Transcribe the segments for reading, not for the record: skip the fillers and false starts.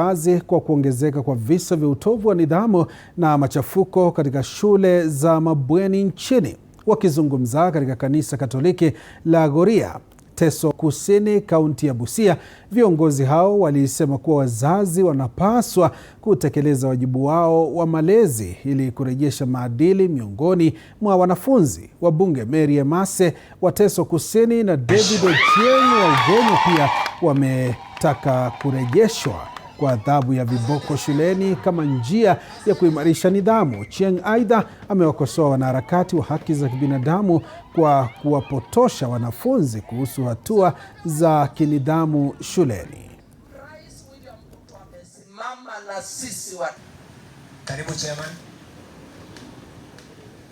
wazi kwa kuongezeka kwa visa vya utovu wa nidhamu na machafuko katika shule za mabweni nchini. Wakizungumza katika kanisa Katoliki la Goria, Teso Kusini, kaunti ya Busia, viongozi hao walisema kuwa wazazi wanapaswa kutekeleza wajibu wao wa malezi ili kurejesha maadili miongoni mwa wanafunzi. Wabunge Mary Emase wa Teso Kusini na David Ochieng wa Ugenya pia wametaka kurejeshwa kwa adhabu ya viboko shuleni kama njia ya kuimarisha nidhamu. Ochieng aidha amewakosoa wanaharakati wa haki za kibinadamu kwa kuwapotosha wanafunzi kuhusu hatua za kinidhamu shuleni. Rais William Ruto amesimama na sisi Karibu chairman.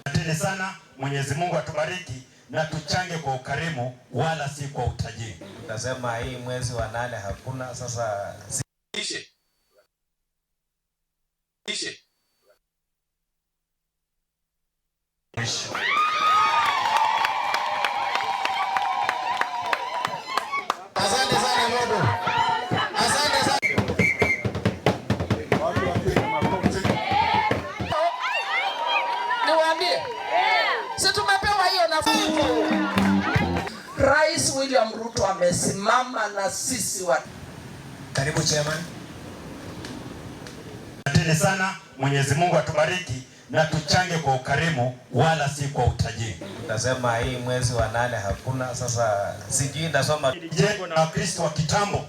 Asante sana, Mwenyezi Mungu atubariki na tuchange kwa ukarimu wala si kwa utajiri. Nasema hii mwezi wa 8 hakuna sasa. Ishe. Asante sana Modo. Asante sana. Niwaambie. Si tumepewa hiyo nafasi. Rais William Ruto amesimama na sisi Karibu chairman. Asante sana, Mwenyezi Mungu atubariki na tuchange kwa ukarimu wala si kwa utajiri. Nasema hii mwezi wa 8 hakuna sasa. Sijui nasoma jengo na Wakristo wa kitambo